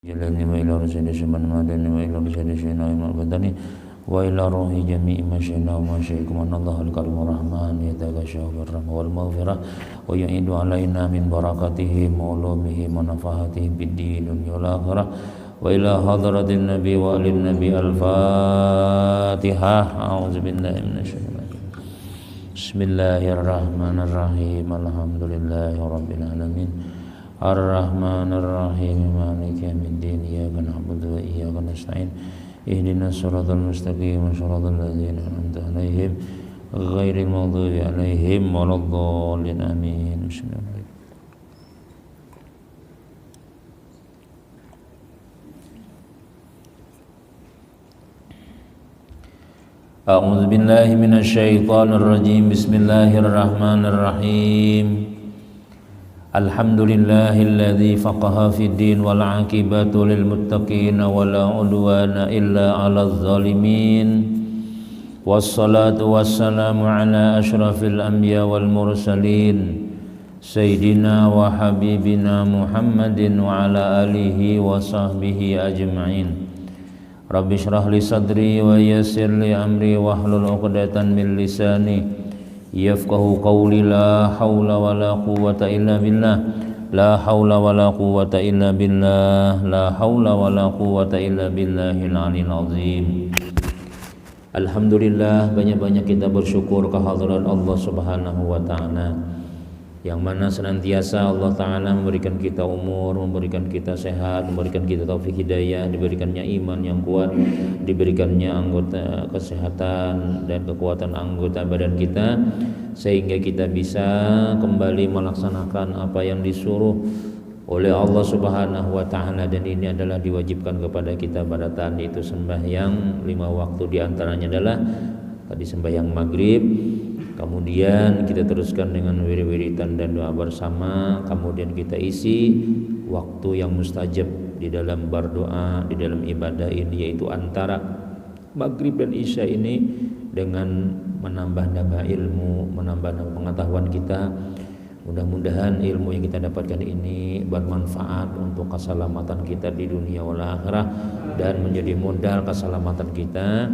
جلالي وإلى رسول من مادني وإلى رسول شينا ومعبدني وإلى روح جميع ما شئنا وما شئكم أن الله الكريم الرحمن يتغشى بالرحمة والمغفرة ويعيد علينا من بركاتهم وعلومهم ونفحاتهم في الدين والآخرة وإلى حضرة النبي وآل النبي الفاتحة أعوذ بالله من الشيطان بسم الله الرحمن الرحيم الحمد لله رب العالمين الرحمن الرحيم مالك يوم الدين إياك نعبد وإياك نستعين اهدنا الصراط المستقيم صراط الذين أنعمت عليهم غير المغضوب عليهم ولا الضالين آمين بسم الله الرحمن الرحيم أعوذ بالله من الشيطان الرجيم بسم الله الرحمن الرحيم الحمد لله الذي فقه في الدين والعاقبة للمتقين ولا عدوان إلا على الظالمين والصلاة والسلام على أشرف الأنبياء والمرسلين سيدنا وحبيبنا محمد وعلى آله وصحبه أجمعين رب اشرح لي صدري ويسر لي أمري واحلل عقدة من لساني yafqahu qawli la hawla wa la quwwata illa billah la hawla wa la quwwata illa billah la hawla wa la quwwata illa billahil aliyil azim. Alhamdulillah, banyak-banyak kita bersyukur kehadiran Allah Subhanahu wa taala yang mana senantiasa Allah taala memberikan kita umur, memberikan kita sehat, memberikan kita taufik hidayah, diberikannya iman yang kuat, diberikannya anggota kesehatan dan kekuatan anggota badan kita sehingga kita bisa kembali melaksanakan apa yang disuruh oleh Allah Subhanahu wa taala, dan ini adalah diwajibkan kepada kita pada taat, yaitu sembahyang 5 waktu, diantaranya adalah tadi sembahyang maghrib. Kemudian kita teruskan dengan wirid-wiridan dan doa bersama. Kemudian kita isi waktu yang mustajab di dalam berdoa, di dalam ibadah ini, yaitu antara maghrib dan isya ini, dengan menambah-nambah ilmu, menambah pengetahuan kita. Mudah-mudahan ilmu yang kita dapatkan ini bermanfaat untuk keselamatan kita di dunia wal akhirah dan menjadi modal keselamatan kita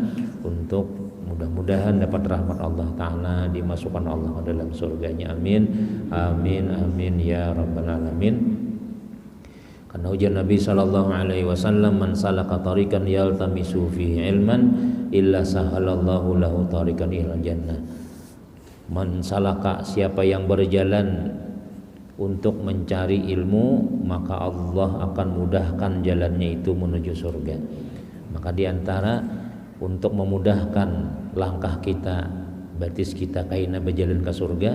untuk mudah-mudahan dapat rahmat Allah Ta'ala, dimasukkan Allah ke dalam surganya. Amin, amin, amin ya rabbal alamin. Karena ujar Nabi sallallahu alaihi wasallam, man salaka tariqan yaltamisu fihi ilman illa sahalallahu lahu tariqan ilal jannah. Man salaka, siapa yang berjalan untuk mencari ilmu, maka Allah akan mudahkan jalannya itu menuju surga. Maka diantara untuk memudahkan langkah kita, batis kita kaina berjalan ke surga,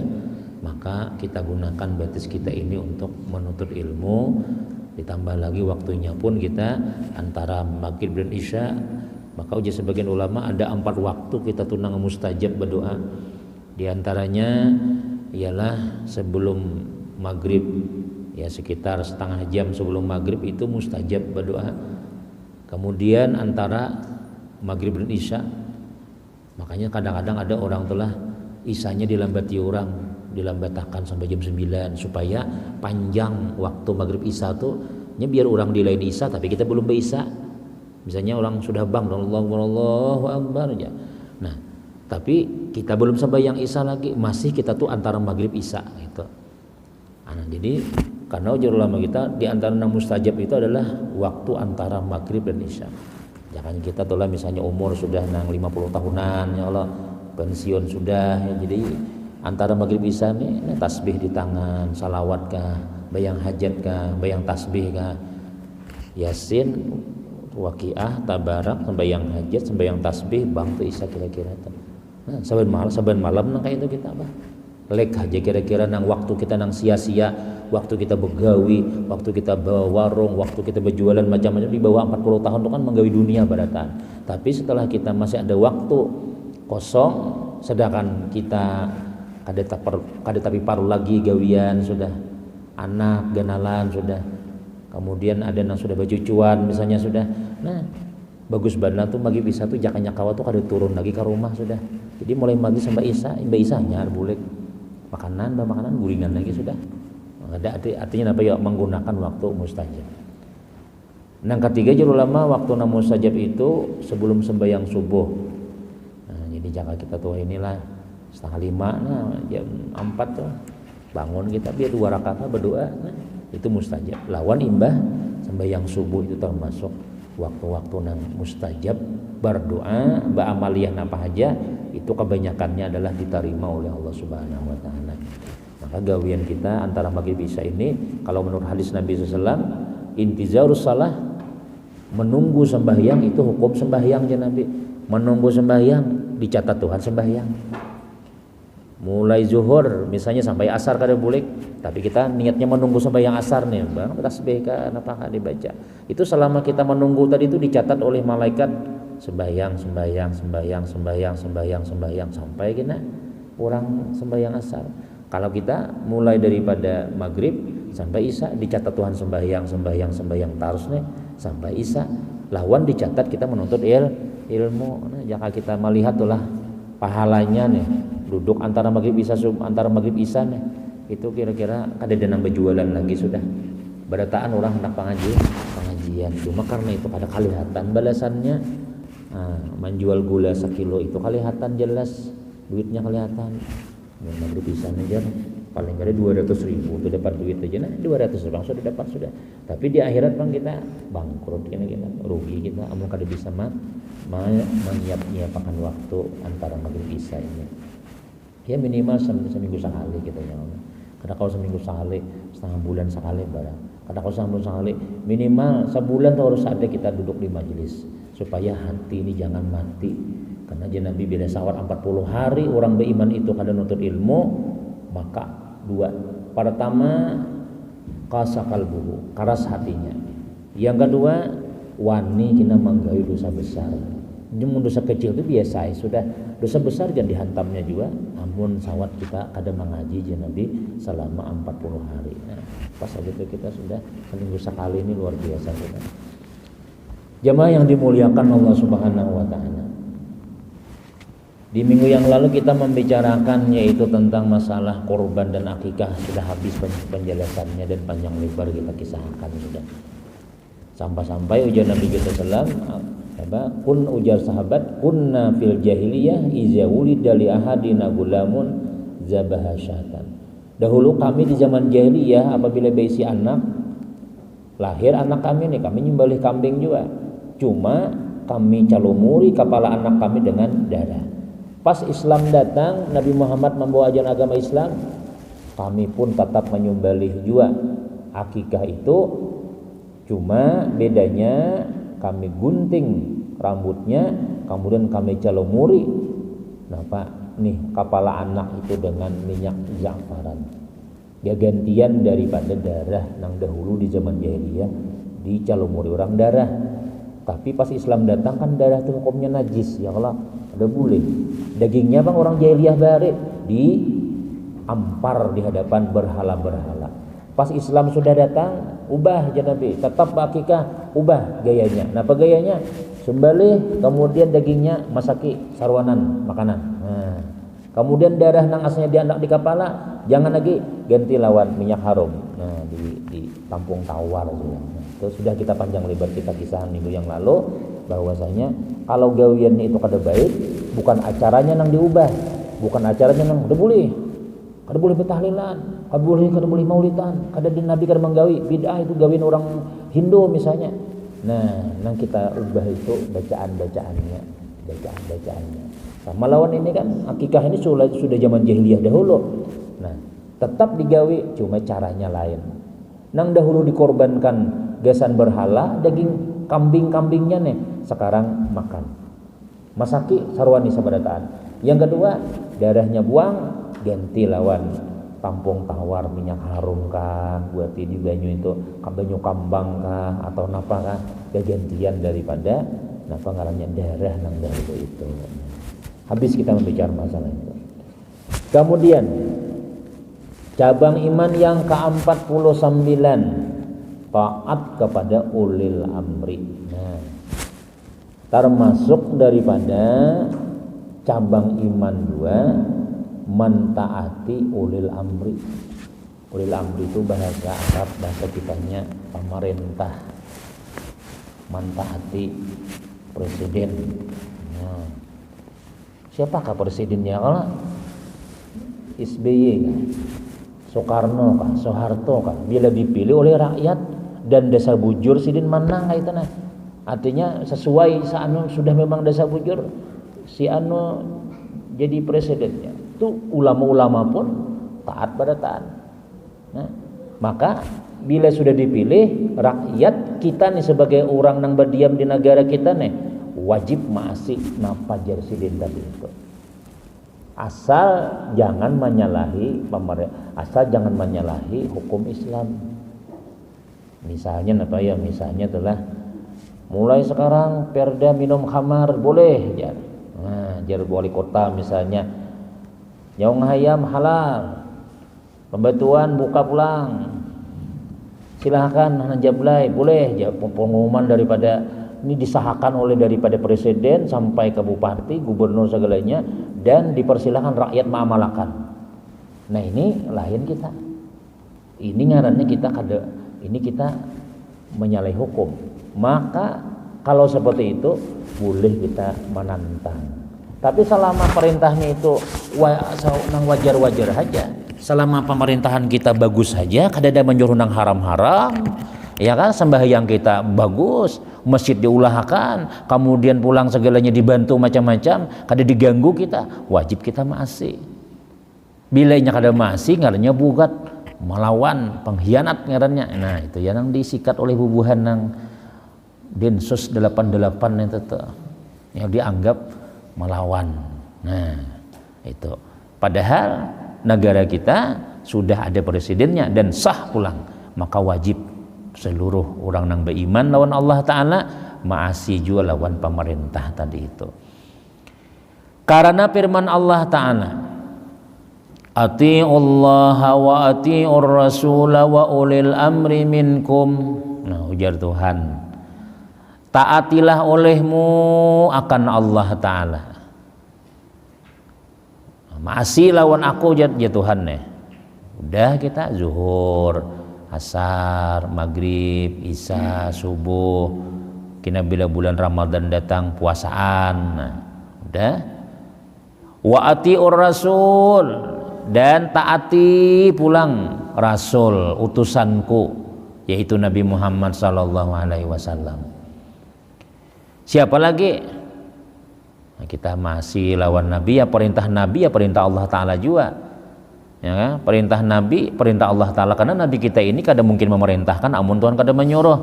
maka kita gunakan batis kita ini untuk menuntut ilmu. Ditambah lagi waktunya pun kita antara maghrib dan isya. Maka uji sebagian ulama ada 4 waktu kita tunang mustajab berdoa. Di antaranya ialah sebelum maghrib, ya sekitar setengah jam sebelum maghrib itu mustajab berdoa. Kemudian antara maghrib dan isya, makanya kadang-kadang ada orang telah isyanya dilambati orang, dilambatakan sampai jam 9 supaya panjang waktu maghrib isya tuh, biar orang di lain isya tapi kita belum berisya. Misalnya orang sudah bangun Allahu Akbar aja. Nah, tapi kita belum sembahyang isya lagi, masih kita tuh antara maghrib isya gitu. Nah, jadi karena ujar ulama kita di antara 6 mustajab itu adalah waktu antara maghrib dan isya. Jangan kita tuh lah misalnya umur sudah 50 tahunan, ya Allah pensiun sudah, ya, jadi antara maghrib isya nih tasbih di tangan, salawat kah, bayang hajat kah, bayang tasbih kah, yasin, waqiah, tabarak, sembayang hajat, sembayang tasbih, bang tuh isya kira-kira tuh. Nah, saben malam nang kayak itu kita apa? Lek aja kira-kira nang waktu kita nang sia-sia, waktu kita begawi, waktu kita bawa warung, waktu kita berjualan macam-macam di bawah 40 tahun itu kan menggawi dunia badatan. Tapi setelah kita masih ada waktu kosong, sedangkan kita kada tapi paru lagi gawian sudah, anak genalan sudah, kemudian ada yang sudah bercucuan misalnya sudah. Nah, bagus banget tuh maghrib isya tuh jakanya kawa tuh kada turun lagi ke rumah sudah. Jadi mulai maghrib sampai isya, isanya boleh makanan guringan lagi sudah. Ada artinya apa ya, menggunakan waktu mustajab. Yang ketiga juru ulama waktu mustajab itu sebelum sembahyang subuh. Nah, jadi jangan kita tuh inilah 4:30 nah jam 4 tuh bangun kita biar 2 rakaat berdoa. Nah, itu mustajab. Lawan imbah sembahyang subuh itu termasuk waktu-waktu nang mustajab berdoa, ba'amaliyah apa aja itu kebanyakannya adalah diterima oleh Allah Subhanahu wa taala. Maka gawian kita antara maghrib isya ini kalau menurut hadis Nabi SAW intizarus salah, menunggu sembahyang itu hukum sembahyang ya Nabi. Menunggu sembahyang dicatat Tuhan sembahyang. Mulai zuhur misalnya sampai asar kada boleh, tapi kita niatnya menunggu sembahyang asar nih, bang tasbih kan apa dibaca. Itu selama kita menunggu tadi itu dicatat oleh malaikat sembahyang sampai kita orang sembahyang asar. Kalau kita mulai daripada maghrib sampai isya dicatat Tuhan sembahyang terus nih sampai isya. Lawan dicatat kita menuntut ilmu. Nah, jika kita melihat tulah pahalanya nih duduk antara maghrib isya nih itu kira-kira kada ada nang berjualan lagi sudah berataan orang hendak pengajian cuma karena itu ada kelihatan balasannya. Menjual gula 1 kilo itu kelihatan jelas duitnya kelihatan. Maghrib isya aja paling kada 200.000 itu dapat duit aja nah 200 bang sudah dapat sudah. Tapi di akhirat bang kita bangkrut kita rugi kita amun kada bisa menyiapkan waktu antara maghrib isya ini. Ya minimal seminggu sekali gitu ya. Kadang kalau seminggu sekali, setengah bulan sekali barang. Kadang kalau setengah bulan sekali, minimal sebulan tuh harus ada kita duduk di majelis supaya hati ini jangan mati. Karena Nabi bila sawar 40 hari orang beriman itu kada nuntut ilmu, maka 2. Pertama kasakal buhu, keras hatinya. Yang kedua wani kena menggawi dosa besar. Namun dosa kecil itu biasa ya sudah, dosa besar jangan dihantamnya juga. Amun sawat kita kada mengaji Nabi selama 40 hari. Nah, pas saja itu kita sudah seminggu sekali ini luar biasa kita. Jamaah yang dimuliakan Allah Subhanahu wa taala. Di minggu yang lalu kita membicarakan yaitu tentang masalah korban dan akikah, sudah habis penjelasannya dan panjang lebar kita kisahkan sudah. Sampai ujar Nabi kita sallam kun ujar sahabat kunna fil jahiliyah iza wulida li ahadina gulamun zabaha syatan. Dahulu kami di zaman jahiliyah apabila berisi anak lahir anak kami nih kami nyembelih kambing juga. Cuma kami calumuri kepala anak kami dengan darah. Pas Islam datang Nabi Muhammad membawa ajaran agama Islam kami pun tetap menyembelih juga. Akikah itu cuma bedanya kami gunting rambutnya, kemudian kami calumuri. Nah Pak, nih kepala anak itu dengan minyak za'faran. Dia gantian daripada darah nang dahulu di zaman jahiliyah dicalumuri orang darah. Tapi pas Islam datang kan darah itu hukumnya najis, ya Allah, ada boleh. Dagingnya bang orang jahiliyah bare diampar di hadapan berhala-berhala. Pas Islam sudah datang, ubah aja Nabi, tetap akikah, ubah gayanya. Apa gayanya? Sembelih, kemudian dagingnya masaki sarwanan makanan. Nah, kemudian darah nang asalnya dianak di kepala, jangan lagi ganti lawan minyak harum. Nah, di kampung tawar sudah. Nah, itu sudah kita panjang lebar kita kisah minggu yang lalu bahwasanya kalau gawiannya itu kada baik, bukan acaranya nang diubah, bukan acaranya nang udah boleh. Kada boleh bertahlilan, kada boleh maulidan, kada di Nabi kada menggawi, bid'ah itu gawian orang Hindu misalnya. Nah, nang kita ubah itu bacaan-bacaannya. Sama lawan ini kan akikah ini sudah zaman jahiliyah dahulu. Nah, tetap digawi cuma caranya lain. Nang dahulu dikorbankan gasan berhala, daging kambing-kambingnya nih sekarang makan. Masaki sarwani sabarataan. Yang kedua, darahnya buang ganti lawan tampung tawar minyak harum kah buat di banyu itu banyu kambang kah atau napa kah gantian daripada napa ngarannya darah nang dahulu itu. Habis kita membicarakan masalah itu. Kemudian cabang iman yang ke-49 taat kepada ulil amri. Nah, termasuk daripada cabang iman 2 mentaati ulil amri. Ulil amri itu bahasa Arab, bahasa kitanya pemerintah. mentaati presiden. Nah, siapakah presidennya? Kalau SBY kah? Soekarno kah? Soeharto kah? Bila dipilih oleh rakyat dan desa bujur sidin menang itu nah. Artinya sesuai saanu sudah memang desa bujur si anu jadi presidennya. Itu ulama-ulama pun taat pada taat. Nah, maka bila sudah dipilih rakyat kita nih sebagai orang yang berdiam di negara kita nih wajib masih napajar sidin tadi itu. Asal jangan menyalahi pemerintah, asal jangan menyalahi hukum Islam. Misalnya apa ya? Misalnya adalah mulai sekarang perda minum khamar boleh ya. Nah, jar wali kota misalnya nyaung hayam halal. Pembatuan buka pulang. Silahkan najablay boleh ya, pengumuman daripada ini disahkan oleh daripada presiden sampai ke bupati, gubernur segalanya dan dipersilahkan rakyat mengamalkan. Nah, ini lain kita. Ini ngarannya kita kita menyalahi hukum. Maka kalau seperti itu boleh kita menantang. Tapi selama perintahnya itu wajar-wajar saja. Selama pemerintahan kita bagus saja, kada ada menyuruh nang haram-haram, ya kan? Sembahyang kita bagus, masjid diulahkan, kemudian pulang segalanya dibantu macam-macam, kada diganggu kita, wajib kita maasi. Bilanya kada maasi, ngarannya bugat, melawan, pengkhianat ngarannya. Nah, itu yang disikat oleh bubuhan nang Densus 88 itu tuh, yang dianggap melawan. Nah, itu. Padahal negara kita sudah ada presidennya dan sah pulang, maka wajib seluruh orang yang beriman lawan Allah Ta'ala maasi juga lawan pemerintah tadi itu. Karena firman Allah Ta'ala, ati'ullaha wa ati'ur rasula wa ulil amri minkum. Nah, ujar Tuhan, taatilah olehmu akan Allah Ta'ala, masih lawan aku ya Tuhan nih. Udah kita zuhur, asar, maghrib, isya, subuh, kena bila bulan Ramadan datang puasaan. Nah, udah. Wa atiur rasul, dan taati pulang rasul utusanku, yaitu Nabi Muhammad sallallahu alaihi wasallam. Siapa lagi? Kita masih lawan Nabi, ya perintah Nabi, ya perintah Allah Ta'ala juga, ya kan? Perintah Nabi, perintah Allah Ta'ala, karena Nabi kita ini kadang mungkin memerintahkan, amun Tuhan kadang menyuruh.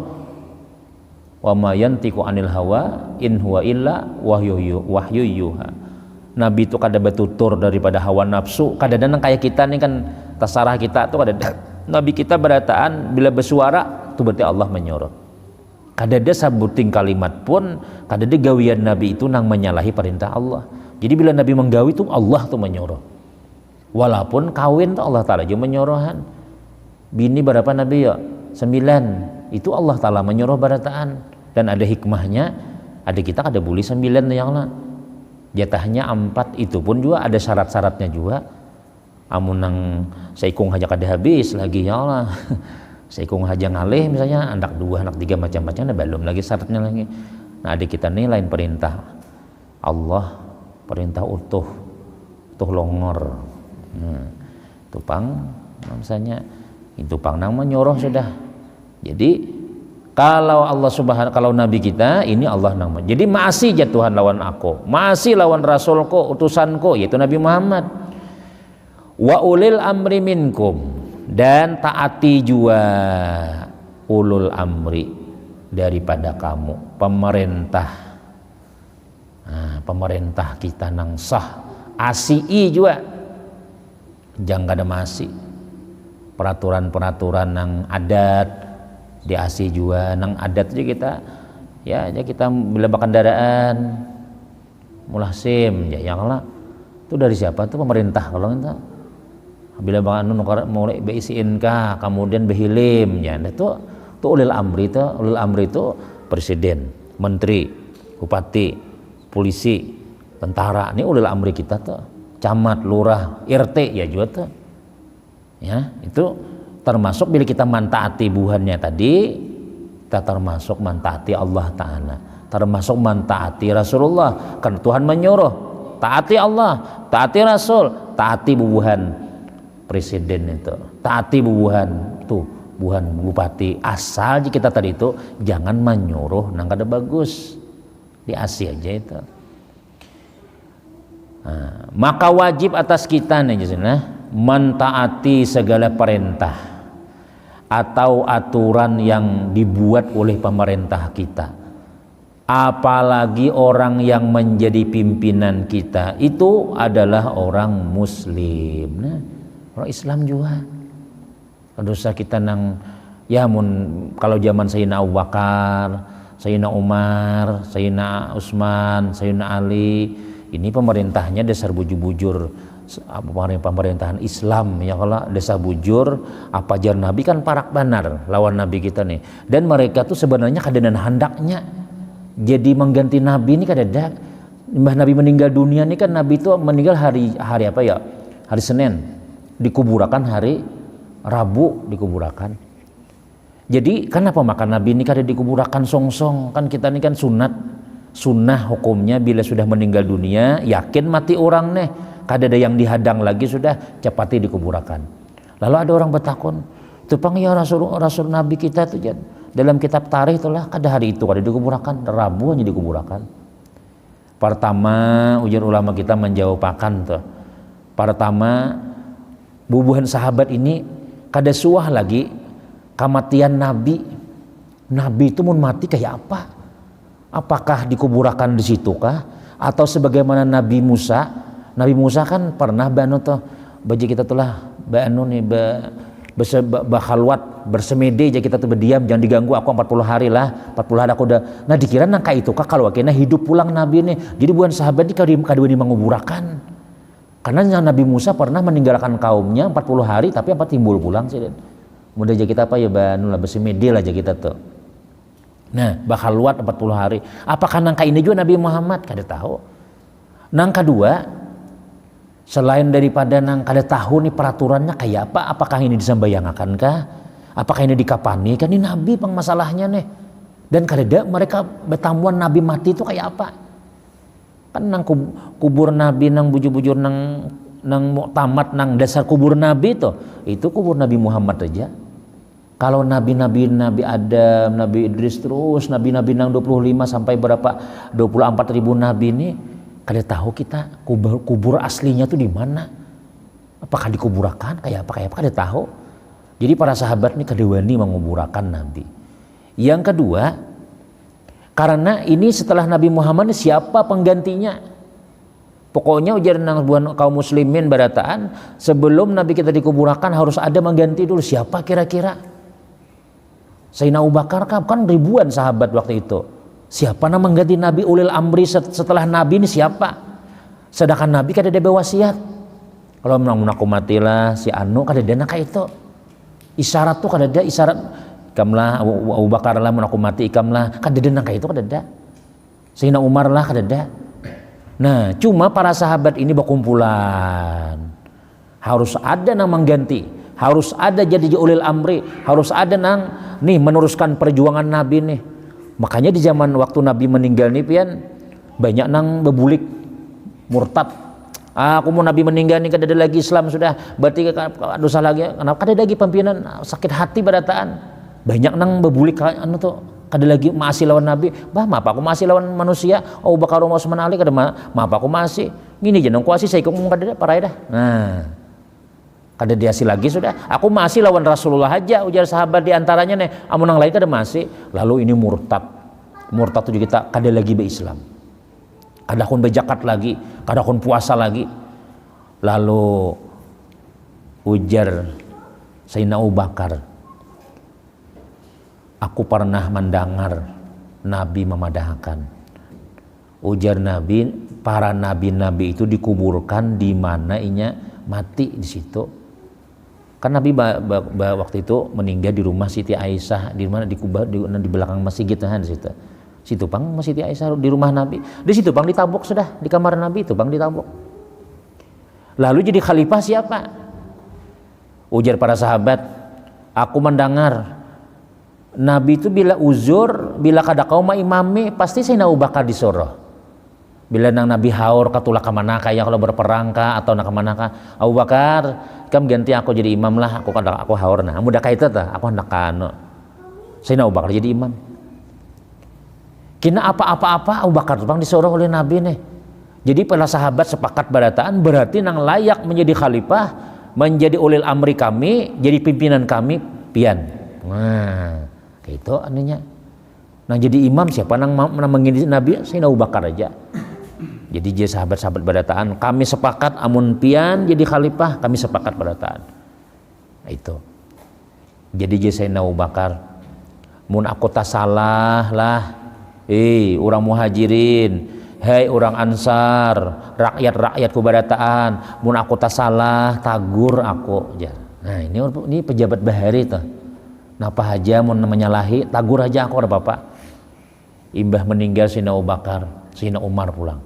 Wa ma yantiqu anil hawa in huwa illa wahyu yuha. Nabi itu kadang bertutur daripada hawa nafsu, kadang kayak kita nih kan terserah kita tuh kadang Nabi kita berataan bila bersuara itu berarti Allah menyuruh. Kadada sabuting kalimat pun, kadada gawian Nabi itu nang menyalahi perintah Allah. Jadi bila Nabi menggawi itu Allah tuh menyuruh. Walaupun kawin tuh Allah Ta'ala juga menyuruhan. Bini berapa Nabi ya? 9. Itu Allah Ta'ala menyuruh barataan. Dan ada hikmahnya. Ada kita kada boleh 9 yang lah. Jatahnya 4, itu pun juga ada syarat-syaratnya juga. Amun nang seikung aja kada habis lagi ya Allah. Seikung haja ngalih misalnya anak 2, anak 3 macam-macam, nah belum lagi syaratnya lagi. Nah, adik kita nih lain perintah Allah, perintah utuh longor. Tupang misalnya itu pang nang menyuruh sudah. Jadi kalau Allah Subhanahu, kalau Nabi kita ini Allah nang, jadi masih ya Tuhan lawan aku, masih lawan Rasulku, utusanku yaitu Nabi Muhammad. Wa ulil amri minkum, dan taati juga ulul amri daripada kamu, pemerintah. Nah, pemerintah kita nang sah, ASI juga jangan ada masih peraturan-peraturan nang adat di ASI juga nang adat juga kita ya aja kita bila kendaraan mulah SIM ya yang lah itu dari siapa tuh pemerintah kalau kita bila bangun mulai beisiin kah kemudian behilim ya itu ulil amri itu presiden, menteri, bupati, polisi, tentara, ini ulil amri kita tuh, camat, lurah, RT ya juga tuh ya itu termasuk bila kita mantaati buhannya tadi kita termasuk mentaati Allah Ta'ala, termasuk mentaati Rasulullah. Karena Tuhan menyuruh taati Allah, taati Rasul, taati bubuhan presiden itu, taati bubuhan tuh, bubuhan bupati. Asal kita tadi itu jangan menyuruh nang kada bagus, diasi aja itu. Nah, maka wajib atas kita nih mentaati segala perintah atau aturan yang dibuat oleh pemerintah kita, apalagi orang yang menjadi pimpinan kita itu adalah orang muslim. Nah, orang Islam juga dosa kita nang ya kalau zaman Sayyidina Abu Bakar, Sayyidina Umar, Sayyidina Utsman, Sayyidina Ali, ini pemerintahnya dasar bujur-bujur pemerintahan Islam ya. Kalau desa bujur apa jar Nabi kan parak banar lawan Nabi kita nih, dan mereka tuh sebenarnya kadenan handaknya jadi mengganti Nabi ini kadada. Mbah Nabi meninggal dunia nih kan, Nabi itu meninggal hari apa ya, hari Senin, dikuburakan hari Rabu dikuburakan. Jadi kenapa makan Nabi ini kada dikuburakan songsong, kan kita ini kan sunnah hukumnya bila sudah meninggal dunia yakin mati orang nih, kada ada yang dihadang lagi, sudah cepati dikuburakan. Lalu ada orang bertakun, tupang ya Rasul Nabi kita tuh dalam kitab tarikh itulah kada hari itu kada dikuburakan, Rabu hanya dikuburakan. Pertama ujian ulama kita menjawabakan tuh, pertama bubuhan sahabat ini kada suah lagi kematian Nabi. Nabi itu mau mati kayak apa? Apakah dikuburakan di situ kah? Atau sebagaimana Nabi Musa? Nabi Musa kan pernah baji kita tulah bakhalwat bersemedi aja kita tuh berdiam, jangan diganggu aku 40 hari lah, 40 hari aku udah. Nah dikira nangka itu kah kalau akhirnya hidup pulang Nabi ini. Jadi bukan sahabat ini kadua menguburakan. Karena Nabi Musa pernah meninggalkan kaumnya 40 hari tapi apa timbul pulang sih. Mudah aja kita apa ya lah bersemedi aja kita tuh. Nah bakhalwat 40 hari. Apakah nangka ini juga Nabi Muhammad? Kada tahu. Nang kedua, selain daripada nang kada tahu nih peraturannya kayak apa, apakah ini disembayangakan kah, apakah ini dikapani kan, ini Nabi pang masalahnya nih. Dan kada mereka bertamuan Nabi mati itu kayak apa kan, nang kubur Nabi nang bujur-bujur nang muktamad nang dasar kubur Nabi itu kubur Nabi Muhammad aja. Kalau Nabi Adam, Nabi Idris, terus Nabi nang 25 sampai berapa 24 ribu Nabi ini, kada tahu kita kubur aslinya tuh di mana, apakah dikuburakan kayak apa kada tahu. Jadi para sahabat ini kada wani menguburakan Nabi. Yang kedua, karena ini setelah Nabi Muhammad siapa penggantinya? Pokoknya ujar nang kaum muslimin barataan, sebelum Nabi kita dikuburakan harus ada mengganti dulu. Siapa kira-kira? Sayyidina Abu Bakar kan ribuan sahabat waktu itu. Siapa nama mengganti Nabi ulil amri setelah Nabi ini siapa? Sedangkan Nabi kada ada wasiat. Kalau aku matilah si anu kada ada naka itu. Isyarat tuh kada ada isyarat. Ikamlah Abu Bakar lah mun aku mati ikamlah, kada ada naka itu kada ada. Sayyidina Umar lah kada ada. Nah, cuma para sahabat ini berkumpulan. Harus ada nang mengganti, harus ada jadi ulil amri, harus ada nang nih meneruskan perjuangan Nabi nih. Makanya di zaman waktu Nabi meninggal nih pian banyak nang bebulik murtad. Aku mau Nabi meninggal nih kada ada lagi Islam sudah, berarti dosa lagi. Kenapa kada lagi pimpinan sakit hati barataan. Banyak nang bebulik anu tuh kada lagi masih lawan Nabi. Bah, apa aku masih lawan manusia? Oh Bakar Utsman Ali kada apa aku masih. Gini jeneng kuasi saya ngomong kada parai dah. Nah, kada diasi lagi sudah. Aku masih lawan Rasulullah aja, ujar sahabat di antaranya nih. Amun nang lain kada masih. Lalu ini murtad. Murtad itu kita kada lagi berislam. Kada kun bejakat lagi, kada kun puasa lagi. Lalu ujar Sayyidina Abu Bakar, aku pernah mendengar Nabi memadahkan. Ujar Nabi, para nabi-nabi itu dikuburkan di mana inya mati di situ. Kan Nabi waktu itu meninggal di rumah Siti Aisyah, di mana dikubur di belakang masjid di situ. Situ pang Siti Aisyah di rumah Nabi. Di situ pang ditabuk sudah di kamar Nabi itu pang ditabuk. Lalu jadi khalifah siapa? Ujar para sahabat, aku mendengar Nabi itu bila uzur, bila kada kauma imami, pasti Sayyidina Abu Bakar disuruh. Bila nang Nabi haur katulah ka manaka ya kalau berperang ka atau nak manaka, Abu Bakar, kam ganti aku jadi imam lah, aku haur nah. Mudah kaita tah, aku hendak kano. Sayyidina Abu Bakar jadi imam. Kina apa-apa Abu Bakar bang disuruh oleh Nabi nih. Jadi para sahabat sepakat barataan berarti nang layak menjadi khalifah, menjadi ulil amri kami, jadi pimpinan kami pian. Nah, kayak itu anunya. Nah jadi imam siapa nang mengiringi Nabi? Sayyidina Abu Bakar aja. Jadi dia sahabat-sahabat barataan, kami sepakat amun pian jadi khalifah, kami sepakat barataan. Nah, itu. Jadi dia Sayyidina Abu Bakar, mun aku tak salah lah. Orang muhajirin, hei orang ansar, rakyat-rakyatku barataan, mun aku tak salah, tagur aku. Nah ini pejabat bahari tuh. Napa aja mun menyalahi, tagur aja aku ada bapak. Imbah meninggal Sayyidina Abu Bakar, Sayyidina Umar pulang.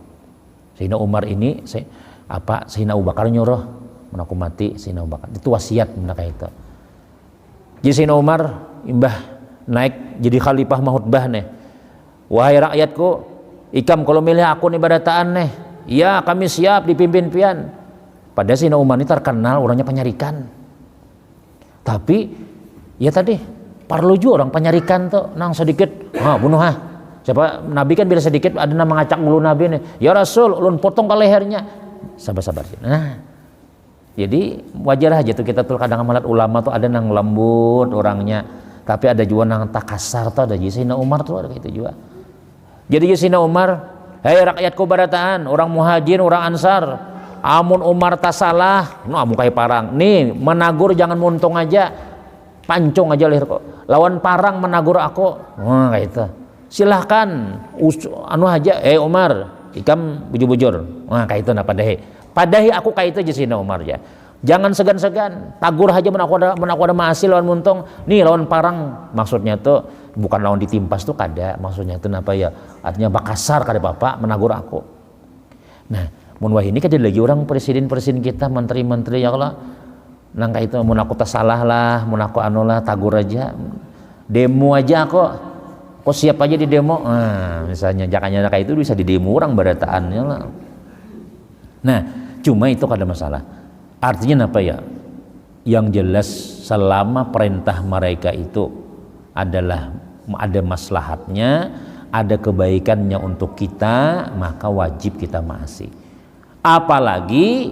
Sayyidina Umar ini Sayyidina Abu Bakar nyuruh mun aku mati Sayyidina Abu Bakar. Itu wasiat benda kayak itu. Jadi Sayyidina Umar imbah naik jadi khalifah mahutbah nih. Wahai rakyatku, ikam kalau milih aku nih barataan nih, ya kami siap dipimpin pian. Padahal Sayyidina Umar ini terkenal orangnya penyarikan. Tapi ya tadi parlu juga orang penyarikan tuh nang sedikit bunuh siapa Nabi kan bila sedikit ada nama ngacak mulu Nabi nih, ya Rasul ulun potong ke lehernya. Sabar nah jadi wajar aja tuh kita tuh kadang melihat ulama tuh ada nang lembut orangnya, tapi ada juga nang tak kasar tuh. Ada jadi Sayyidina Umar tuh ada gitu juga. Jadi Sayyidina Umar, hei rakyatku barataan, orang muhajir orang ansar, amun Umar tak salah amun kayak parang nih menagur jangan muntung aja, pancung aja leher kok. Lawan parang menagur aku. Kayak itu. Silahkan anu aja, Umar, ikam bujur-bujur. Kayak itu nah padahi aku kayak itu aja Sayyidina Umar ya. Jangan segan-segan, tagur aja men aku ada maasil lawan muntung. Nih lawan parang maksudnya tuh bukan lawan ditimpas tuh kada, maksudnya tuh apa ya? Artinya bakasar kada bapak menagur aku. Nah, mun wah ini kada lagi orang presiden kita, menteri-menteri ya Allah. Nang kayak itu mun aku tak salah lah, mun aku anu lah tagur aja. Demo aja kok siap aja di demo. Misalnya jakanya kayak itu bisa di demo orang barataannya lah. Nah, cuma itu kada masalah. Artinya apa ya? Yang jelas selama perintah mereka itu adalah ada maslahatnya, ada kebaikannya untuk kita, maka wajib kita maasi. Apalagi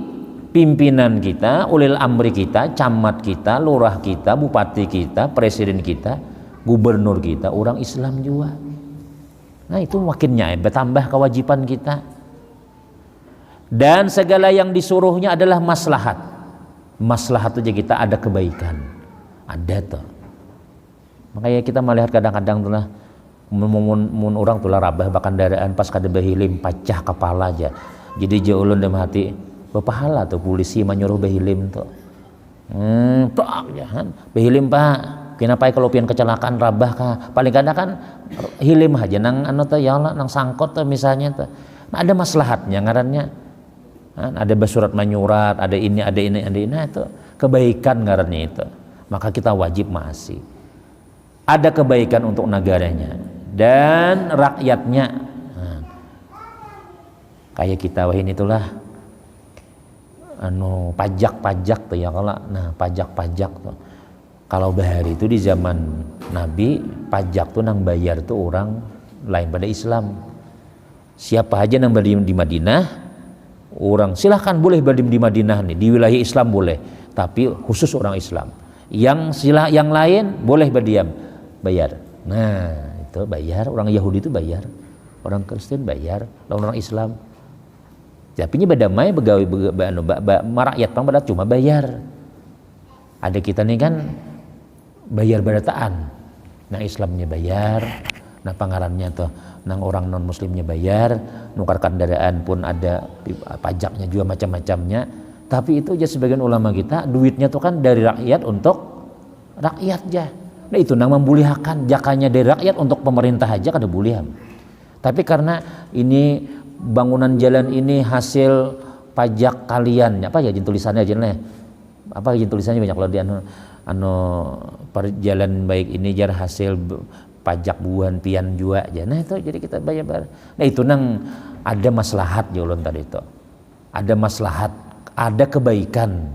pimpinan kita, ulil amri kita, camat kita, lurah kita, bupati kita, presiden kita, gubernur kita, orang Islam juga. Nah itu makinnya bertambah kewajiban kita. Dan segala yang disuruhnya adalah maslahat. Maslahat aja kita ada kebaikan. Ada tuh. Makanya kita melihat kadang-kadang tuh lah mun orang tuh lah rabah bahkan daraan pas kada bahilim pacah kepala aja. Jadi jaulun dalam hati berpahala tuh polisi menyuruh bahilim tuh. Bahilim Pak. Kenapa kalau pian kecelakaan rabah kah? Paling kadang kan hilim aja nang anu tuh ya Allah nang sangkot tuh misalnya tuh. Nah, ada maslahatnya ngarannya. Ada basurat menyurat, ada ini itu kebaikan ngarannya itu. Maka kita wajib maasi. Ada kebaikan untuk negaranya dan rakyatnya. Kayak kita wah ini itulah pajak tuh ya kalau pajak tuh. Kalau bahari itu di zaman Nabi pajak tuh nang bayar tuh orang lain pada Islam. Siapa aja nang berdiam di Madinah orang silahkan boleh berdiam di Madinah nih, di wilayah Islam boleh, tapi khusus orang Islam. Yang lain boleh berdiam, bayar. Nah itu bayar, orang Yahudi itu bayar, orang Kristen bayar, orang Islam. Tapi ini badamai begawi rakyat pang pada cuma bayar. Ada kita nih kan bayar barataan, nah Islamnya bayar, nah pangarannya tuh nang orang non muslimnya bayar, nukar kendaraan pun ada pajaknya juga macam-macamnya. Tapi itu aja sebagian ulama kita duitnya tuh kan dari rakyat untuk rakyat aja. Nah itu nang membulihakan jakanya dari rakyat untuk pemerintah aja kada bulihan. Tapi karena ini bangunan jalan ini hasil pajak kalian, apa ya tulisannya aja nih? Apa izin tulisannya banyak loh perjalanan baik ini jar hasil pajak buan pian jua aja. Nah itu jadi kita bayar. Nah itu nang ada maslahat jolon tadi itu. Ada maslahat, ada kebaikan.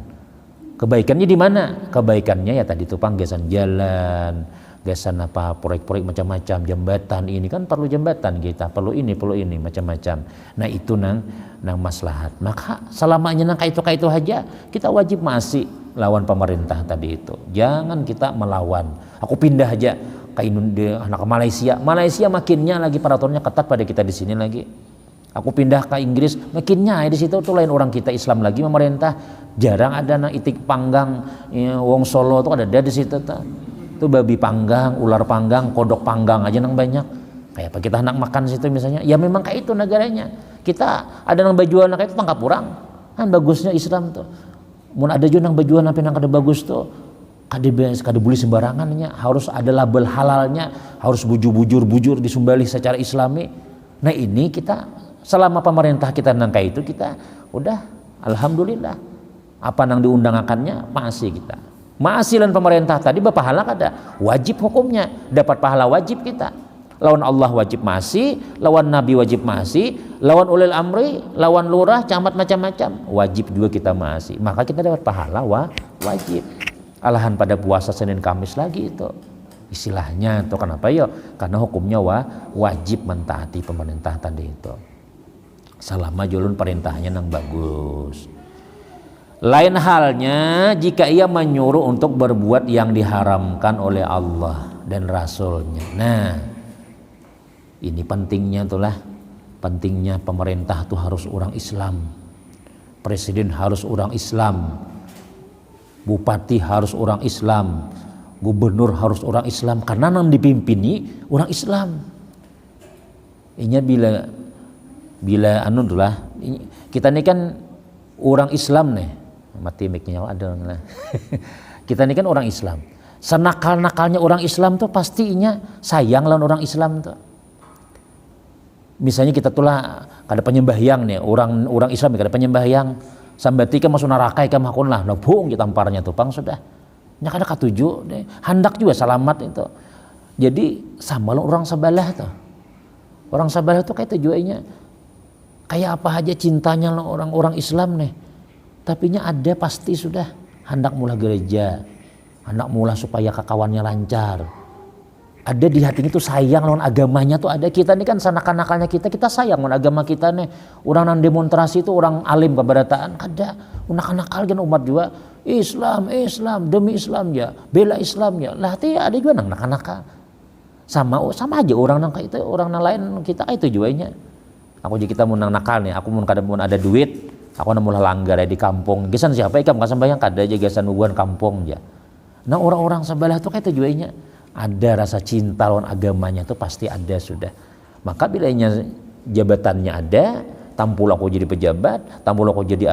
Kebaikannya di mana? Kebaikannya ya tadi itu panggesan jalan, gasan apa proyek-proyek macam-macam, jembatan ini kan perlu jembatan kita, perlu ini macam-macam. Nah itu nang maslahat. Maka selamanya nang kayak itu aja kita wajib masih lawan pemerintah tadi itu. Jangan kita melawan. Aku pindah aja ke anak ke Malaysia. Malaysia makinnya lagi peraturannya ketat pada kita di sini lagi. Aku pindah ke Inggris, makinnya di situ tuh lain orang kita Islam lagi pemerintah. Jarang ada nang itik panggang, ya, wong Solo tuh ada di situ tuh. Tuh babi panggang, ular panggang, kodok panggang aja nang banyak. Kayak apa kita anak makan situ misalnya? Ya memang kayak itu negaranya. Kita ada nang bajuan kayak itu tangkap orang. Kan bagusnya Islam tuh. Mun ada juga nang bajuan apa nang kada bagus tuh. Kada boleh sembarangannya, harus ada label halalnya, harus bujur disumbali secara Islami. Nah ini kita selama pemerintah kita nang kayak itu kita udah alhamdulillah. Apa nang diundangakannya masih kita. Masih lawan pemerintah tadi berpahala kada? Wajib hukumnya, dapat pahala wajib kita. Lawan Allah wajib masih, lawan Nabi wajib masih, lawan ulil amri, lawan lurah, camat macam-macam, wajib juga kita masih. Maka kita dapat pahala wajib. Alahan pada puasa Senin Kamis lagi itu. Istilahnya itu kenapa ya? Karena hukumnya wajib mentaati pemerintah tadi itu. Selama julun perintahnya nang bagus. Lain halnya jika ia menyuruh untuk berbuat yang diharamkan oleh Allah dan Rasulnya. Nah, ini pentingnya pemerintah tuh harus orang Islam. Presiden harus orang Islam. Bupati harus orang Islam. Gubernur harus orang Islam karena yang dipimpini orang Islam. Ini bila kita ini kan orang Islam nih. Mati mic-nya ada. Kita ini kan orang Islam. Senakal-nakalnya orang Islam tuh pastinya sayang lawan orang Islam tuh. Misalnya kita tulah kada penyembahyang nih, orang Islam kada penyembahyang, sambati ka masuk neraka ka makun lah, nabung kita tamparnya tupang sudah. Nya kada katuju deh. Hendak juga selamat itu. Jadi sama orang sebelah tuh. Orang sebelah tuh kayak tujuannya kayak apa aja cintanya orang-orang Islam nih. Tapinya ada pasti sudah hendak mula gereja, hendak mula supaya kakawannya lancar. Ada di hatinya tuh sayang lawan agamanya tuh ada. Kita ini kan sanakan-nakalnya kita sayang lawan agama kita nih. Orang yang demonstrasi itu orang alim keberataan kada. Nakal-nakal kan umat juga Islam demi Islam ya, bela Islam ya. Lah ada juga nang nakal-nakal. Sama aja orang nang itu orang nang lain kita itu juanya. Aku jadi kita mau nang nakal nih, aku mau ada duit. Aku namulah langgar di kampung. Gesan siapa ikam kasam bayang kada aja gesan ubuan kampung aja. Nah orang-orang sebelah tuh kayak tujuannya ada rasa cinta lawan agamanya tuh pasti ada sudah. Maka bilanya jabatannya ada, tampul aku jadi pejabat, tampul aku jadi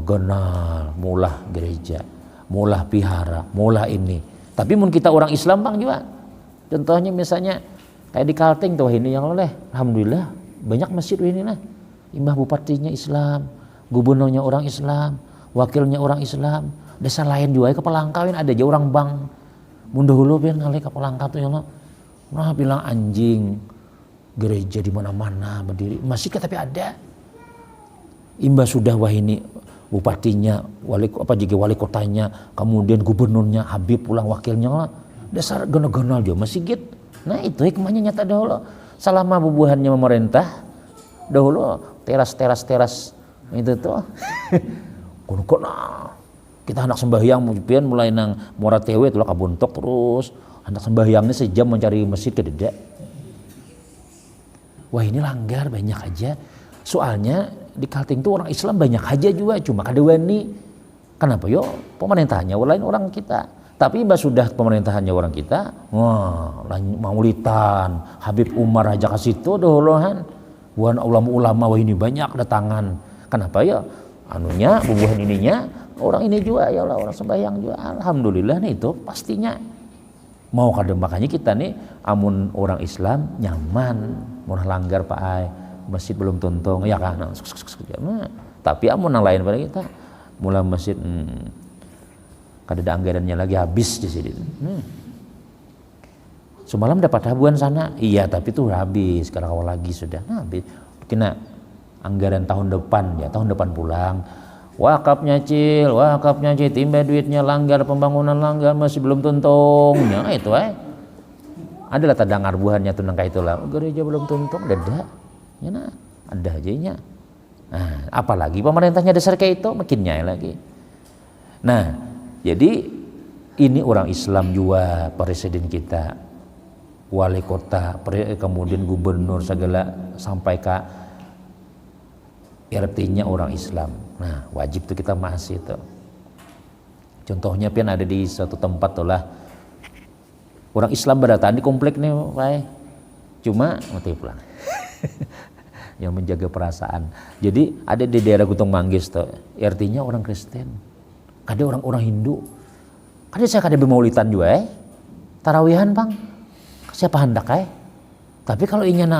genal, mulah gereja, mulah pihara, mulah ini. Tapi mun kita orang Islam bang juga. Contohnya misalnya kayak di Kalteng tuh ini yang oleh, alhamdulillah banyak masjid ini lah. Imbah bupatinya Islam, gubernurnya orang Islam, wakilnya orang Islam. Desa lain juga ke Pelangkawin ada aja orang bang. Mun dahulu pian ngalih ke Pelangka tuh ya lo. Nah bilang anjing gereja di mana-mana berdiri. Masih tapi ada. Imbah sudah wah ini bupatinya, wali kotanya, kemudian gubernurnya, Habib pulang wakilnya lah. Dasar genal-genal dia masih gitu. Nah itu hikmahnya nyata dahulu. Selama bubuhannya memerintah dahulu teras itu tuh kono kita hendak sembahyang pian mulai nang Muara Tewe tuh kabuntok terus hendak sembahyangnya sejam mencari masjid kededa. Wah ini langgar banyak aja. Soalnya di Kalteng tuh orang Islam banyak aja juga cuma kada wani. Kenapa yo pemerintahannya lain orang kita. Tapi sudah pemerintahannya orang kita, Maulitan, Habib Umar aja ke situ dahuluan. Buan ulama-ulama wah ini banyak datangan. Kenapa ya? Anunya bubuhan ininya orang ini juga ya Allah orang sembahyang juga. Alhamdulillah nih itu pastinya mau kada makanya kita nih amun orang Islam nyaman, mau langgar Pak Ai, masjid belum tuntung ya kan. Tapi amun yang lain pada kita mulai masjid kada ada anggarannya lagi, habis di sini. Semalam dapat habuan sana, iya tapi tuh habis, sekarang awal lagi sudah habis. Kena anggaran tahun depan ya, tahun depan pulang. Wakafnya cil, timba duitnya langgar, pembangunan langgar masih belum tuntungnya itu adalah tanda ngarbuhannya tuh nangka itulah. Gereja belum tuntung, dada, ya nah, ada ajanya. Nah, apalagi pemerintahnya dasar kayak itu, makin nyai lagi. Nah, jadi ini orang Islam juga presiden kita, wali kota, kemudian gubernur segala sampai ke RT-nya orang Islam. Nah, wajib tuh kita masih itu. Contohnya pian ada di suatu tempat tuh lah orang Islam berdatangan di komplek nih, cuma mati pulang. Yang menjaga perasaan. Jadi ada di daerah Gutong Manggis tuh, RT-nya orang Kristen, ada orang Hindu. Ada saya kada bemaulitan juga tarawihan bang. Siapa hendak tapi kalau ingin